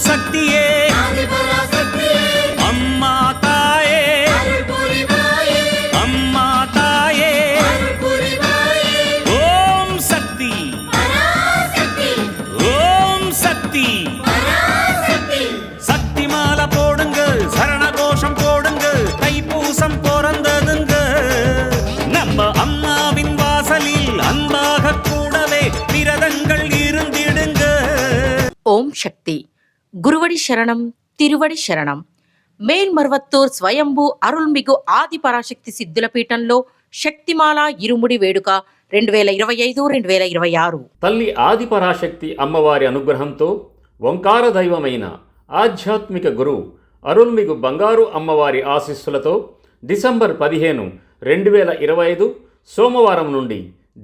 శక్తియే అమ్మా తాయే అమ్మా తాయే ఓం శక్తి ஓம் சக்தி சக்தி மாலை போடுங்க சரண கோஷம் போடுங்க தைப்பூசம் பிறந்ததுங்க நம்ம அம்மாவின் வாசலில் அன்பாக கூடவே விரதங்கள் இருந்திடுங்க. ఓం శక్తి గురువడి శరణం తిరువడి శరణం. మేల్మరువత్తూర్ స్వయంభూ అరుల్మిగు ఆది పరాశక్తి సిద్ధుల పీఠంలో శక్తిమాల ఇరుముడి వేడుక 2025-2026. తల్లి ఆది పరాశక్తి అమ్మవారి అనుగ్రహంతో ఓంకార దైవమైన ఆధ్యాత్మిక గురువు అరుల్మిగు బంగారు అమ్మవారి ఆశీస్సులతో డిసెంబర్ 15, 2025 సోమవారం నుండి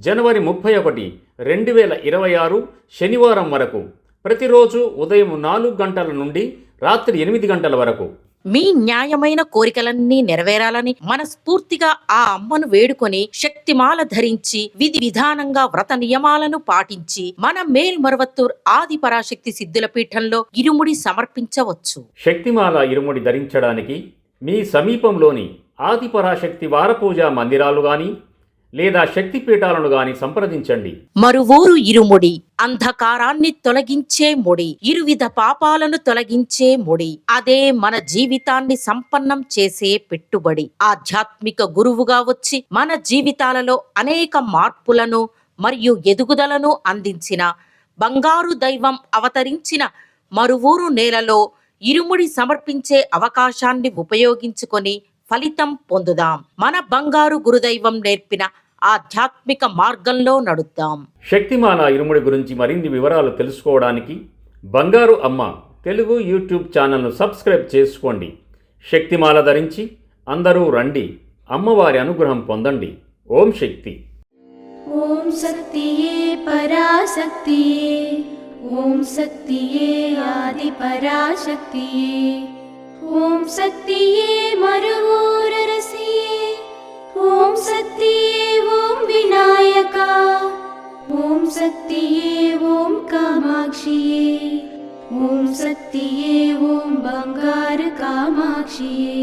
జనవరి 31, 2026 శనివారం వరకు ప్రతిరోజు ఉదయం 4 గంటల నుండి రాత్రి 8 గంటల వరకు మీ న్యాయమైన కోరికలన్నీ నెరవేరాలని మనస్ఫూర్తిగా ఆ అమ్మను వేడుకొని శక్తిమాల ధరించి విధి విధానంగా వ్రత నియమాలను పాటించి మన మేల్మరువత్తూర్ ఆది పరాశక్తి సిద్ధుల పీఠంలో ఇరుముడి సమర్పించవచ్చు. శక్తిమాల ఇరుముడి ధరించడానికి మీ సమీపంలోని ఆది పరాశక్తి వారపూజా మందిరాలు గాని లేదా శక్తిపీఠాలను గాని సంప్రదించండి. మరువూరు ఇరుముడి అంధకారాన్ని తొలగించే ముడి, ఇరువిధ పాపాలను తొలగించే ముడి, అదే మన జీవితాన్ని సంపన్నం చేసే పెట్టుబడి. ఆధ్యాత్మిక గురువుగా వచ్చి మన జీవితాలలో అనేక మార్పులను మరియు ఎదుగుదలను అందించిన బంగారు దైవం అవతరించిన మరువూరు నేలలో ఇరుముడి సమర్పించే అవకాశాన్ని ఉపయోగించుకొని ఫలితం పొందుదాం. మన బంగారు గురుదైవం నేర్పిన ఆధ్యాత్మిక మార్గంలో నడుద్దాం. శక్తిమాల ఇరుముడి గురించి మరిన్ని వివరాలు తెలుసుకోవడానికి బంగారు అమ్మ తెలుగు యూట్యూబ్ ఛానల్ను సబ్స్క్రైబ్ చేసుకోండి. శక్తిమాల ధరించి అందరూ రండి, అమ్మవారి అనుగ్రహం పొందండి. ఓం శక్తి. ఓం శక్తియే పరాశక్తియే, ఓం శక్తియే ఆది పరాశక్తియే, ఓం శక్తియే మరువూరరసియే, ఓం శక్తియే ఓం వినాయక, ఓం శక్తియే ఓం కామాక్షియే, ఓం శక్తియే ఓం బంగారు కామాక్షియే.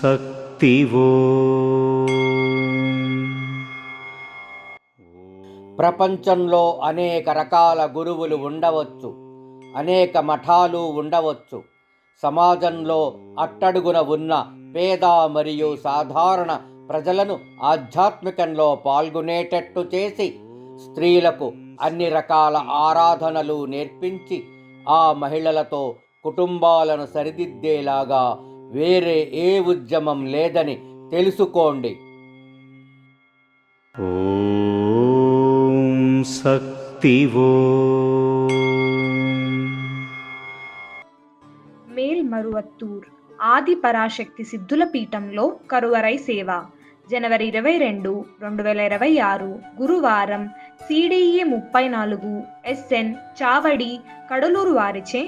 శక్తివో ప్రపంచంలో అనేక రకాల గురువులు ఉండవచ్చు, అనేక మఠాలు ఉండవచ్చు. సమాజంలో అట్టడుగున ఉన్న పేద మరియు సాధారణ ప్రజలను ఆధ్యాత్మికంలో పాల్గొనేటట్టు చేసి స్త్రీలకు అన్ని రకాల ఆరాధనలు నేర్పించి ఆ మహిళలతో కుటుంబాలను సరిదిద్దేలాగా వేరే ఏ ఉద్యమం లేదని తెలుసుకోండి. ఓం శక్తివో. మేల్మరువత్తూర్ ఆది పరాశక్తి సిద్ధుల పీఠంలో కరువరై సేవ జనవరి 22, 2026 గురువారం CDE 34 SN చావడి కడలూరు వారిచే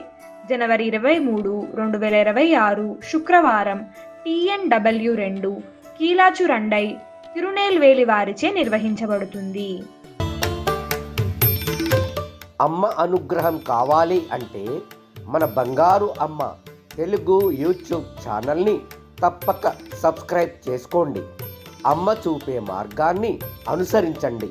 జనవరి 23, 2026 శుక్రవారం TNW 2 కీలాచురండై తిరునేల్వేలి వారిచే నిర్వహించబడుతుంది. అమ్మ అనుగ్రహం కావాలి అంటే మన బంగారు అమ్మ తెలుగు యూట్యూబ్ ఛానల్ని తప్పక సబ్స్క్రైబ్ చేసుకోండి. అమ్మ చూపే మార్గాన్ని అనుసరించండి.